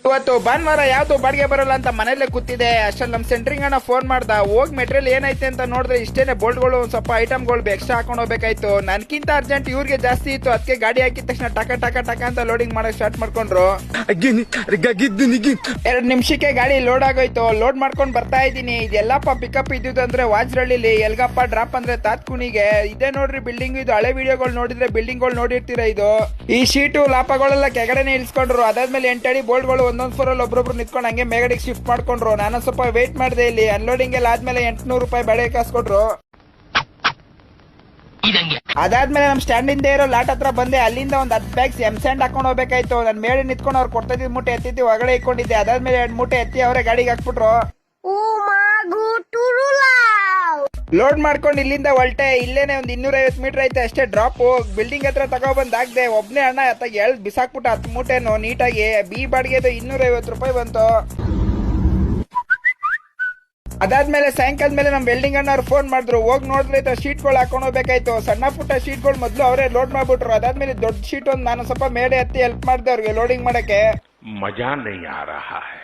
ಇವತ್ತು ಭಾನುವಾರ ಯಾವ್ದು ಬಾಡಿಗೆ ಬರಲ್ಲ ಅಂತ ಮನೇಲೆ ಕೂತಿದೆ. ಅಷ್ಟ್ರಲ್ಲಿ ನಮ್ ಸೆಂಟ್ರಿಂಗ್ ಅಣ್ಣ ಫೋನ್ ಮಾಡ್ದ. ಹೋಗ್ ಮೆಟೀರಿಯಲ್ ಏನೈತೆ ಅಂತ ನೋಡಿದ್ರೆ ಇಷ್ಟೇನೆ ಬೋಲ್ಟ್ಗಳು ಒಂದ್ ಸ್ವಲ್ಪ ಐಟಮ್ಗಳು ಎಕ್ಸ್ಟ್ರಾ ಹಾಕೊಂಡು ಹೋಗ್ಬೇಕಾಯ್ತು. ನನ್ಕಿಂತ ಅರ್ಜೆಂಟ್ ಇವ್ರಿಗೆ ಜಾಸ್ತಿ ಇತ್ತು. ಅದಕ್ಕೆ ಗಾಡಿ ಹಾಕಿದ ತಕ್ಷಣ ಟಕ ಟಕ ಟಕ ಅಂತ ಲೋಡಿಂಗ್ ಮಾಡಕ್ ಸ್ಟಾರ್ಟ್ ಮಾಡ್ಕೊಂಡ್ರು. 2 ನಿಮಿಷಕ್ಕೆ ಗಾಡಿ ಲೋಡ್ ಆಗೋಯ್ತು. ಲೋಡ್ ಮಾಡ್ಕೊಂಡ್ ಬರ್ತಾ ಇದೀನಿ. ಇದೆಲ್ಲಪ್ಪ ಪಿಕಪ್ ಇದ್ದಿದ್ದು ಅಂದ್ರೆ ವಾಜ್ರಳ್ಳಿಲಿ, ಎಲ್ಗಪ್ಪ ಡ್ರಾಪ್ ಅಂದ್ರೆ ತಾತ್ಕುಣಿಗೆ. ಇದೇ ನೋಡ್ರಿ ಬಿಲ್ಡಿಂಗ್. ಇದು ಹಳೆ ವಿಡಿಯೋಗಳು ನೋಡಿದ್ರೆ ಬಿಲ್ಡಿಂಗ್ ಗಳು ನೋಡಿರ್ತೀರ. ಇದು ಈ ಶೀಟು ಲಾಪಗಳೆಲ್ಲ ಕೆಳಗಡೆನೆ ಇಳಿಸ್ಕೊಂಡ್ರು. ಅದಾದ್ಮೇಲೆ 8 ಅಡಿ ಬೋಲ್ಟ್ಗಳು ಒಂದೊಂದ್ ಫ್ಲೋರ್ ಒಬ್ರೊಬ್ರು ನಿಂತ್ಕೊಂಡು ಹಂಗೆ ಮೇಗಡಿಗೆ ಶಿಫ್ಟ್ ಮಾಡ್ಕೊಂಡ್ರು. ನಾನು ಸ್ವಲ್ಪ ವೇಟ್ ಮಾಡಿದೆ. ಇಲ್ಲಿ ಅನ್ಲೋಡಿಂಗ್ ಎಲ್ಲ ಆದ್ಮೇಲೆ 800 ರೂಪಾಯಿ ಬಾಡಿಗೆ ಕಾಸು ಕೊಟ್ರು. ಅದಾದ್ಮೇಲೆ ನಮ್ ಸ್ಟ್ಯಾಂಡ್ ಇಂದ ಇರೋ ಲಾಟ್ ಹತ್ರ ಬಂದೆ. ಅಲ್ಲಿಂದ ಒಂದ್ 10 ಬ್ಯಾಗ್ಸ್ ಸ್ಯಾಂಡ್ ಹಾಕೊಂಡು ಹೋಗ್ಬೇಕಾಯ್ತು. ನನ್ ಮೇಲೆ ನಿಂತ್ಕೊಂಡು ಅವ್ರು ಕೊಡ್ತಾ ಇದ್ ಮೂಟೆ ಎತ್ತಿದ್ವಿ ಹೊರಗಡೆ ಇಟ್ಕೊಂಡಿದ್ದೆ. ಅದಾದ್ಮೇಲೆ 2 ಮೂಟೆ ಎತ್ತಿ ಅವರೇ ಗಾಡಿಗೆ ಹಾಕ್ಬಿಟ್ರು. ಲೋಡ್ ಮಾಡ್ಕೊಂಡು ಇಲ್ಲಿಂದ ಹೊಲ್ಟೆ. ಇಲ್ಲೇನೆ ಒಂದ್ 250 ಮೀಟರ್ ಐತೆ ಅಷ್ಟೇ ಡ್ರಾಪ್. ಬಿಲ್ಡಿಂಗ್ ಹತ್ರ ತಗೊಬಂದ್ ಹಾಕ್ದೆ. ಒಬ್ನೇ ಅಣ್ಣ ಅತ್ತಾಗ ಎಳ್ದ್ ಬಿಸಾಕ್ಬಿಟ್ಟ 10 ಮೂಟೆನು ನೀಟಾಗಿ. ಬಿ ಬಾಡಿಗೆ 250 ರೂಪಾಯಿ ಬಂತು. ಅದಾದ್ಮೇಲೆ ಸಾಯಂಕಾಲ ಮೇಲೆ ನಮ್ ವೆಲ್ಡಿಂಗ್ ಅಣ್ಣವ್ರು ಫೋನ್ ಮಾಡಿದ್ರು. ಹೋಗಿ ನೋಡಿದ್ರೆ ಶೀಟ್ಗಳು ಹಾಕೊಂಡು ಹೋಗ್ಬೇಕಾಯ್ತು. ಸಣ್ಣ ಪುಟ್ಟ ಶೀಟ್ಗಳು ಮೊದ್ಲು ಅವರೇ ಲೋಡ್ ಮಾಡ್ಬಿಟ್ರು. ಅದಾದ್ಮೇಲೆ ದೊಡ್ಡ ಶೀಟ್ ಒಂದು ನಾನು ಸ್ವಲ್ಪ ಮೇಡೆ ಹತ್ತಿ ಹೆಲ್ಪ್ ಮಾಡಿದೆ ಅವ್ರಿಗೆ ಲೋಡಿಂಗ್ ಮಾಡಕ್ಕೆ. ಮಜಾ ನೈ ಆ ರಹಾ ಹೈ.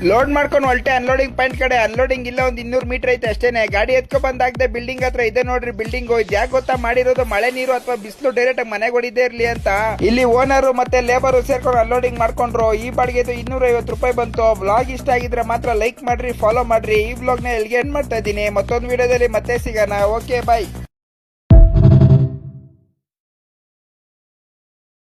ಲೋಡ್ ಮಾಡ್ಕೊಂಡು ಹೊಲ್ಟೆ ಅನ್ಲೋಡಿಂಗ್ ಪಾಯಿಂಟ್ ಕಡೆ. ಅನ್ಲೋಡಿಂಗ್ ಇಲ್ಲ ಒಂದ್ 200 ಮೀಟರ್ ಐತೆ ಅಷ್ಟೇನೆ. ಗಾಡಿ ಎತ್ಕೊ ಬಂದಾಗ್ದೆ ಬಿಲ್ಡಿಂಗ್ ಹತ್ರ ಇದೆ ನೋಡ್ರಿ ಬಿಲ್ಡಿಂಗ್. ಯಾಕೆ ಗೊತ್ತಾ ಮಾಡಿರೋದು? ಮಳೆ ನೀರು ಅಥವಾ ಬಿಸಿಲು ಡೈರೆಕ್ಟ್ ಆಗಿ ಮನೆಗೆ ಹೊಡಿದೇ ಇರ್ಲಿ ಅಂತ ಇಲ್ಲಿ ಓನರ್ ಮತ್ತೆ ಲೇಬರ್ ಸೇರ್ಕೊಂಡು ಅನ್ಲೋಡಿಂಗ್ ಮಾಡ್ಕೊಂಡ್ರು. ಈ ಬಾಡಿಗೆ 250 ರೂಪಾಯಿ ಬಂತು. ವ್ಲಾಗ್ ಇಷ್ಟ ಆಗಿದ್ರೆ ಮಾತ್ರ ಲೈಕ್ ಮಾಡ್ರಿ, ಫಾಲೋ ಮಾಡ್ರಿ. ಈ ವ್ಲಾಗ್ ನ ಎಲ್ಲಿಗೆ ಎಂಡ್ ಮಾಡ್ತಾ ಇದ್ದೀನಿ. ಮತ್ತೊಂದು ವಿಡಿಯೋದಲ್ಲಿ ಮತ್ತೆ ಸಿಗೋಣ. ಓಕೆ, ಬಾಯ್.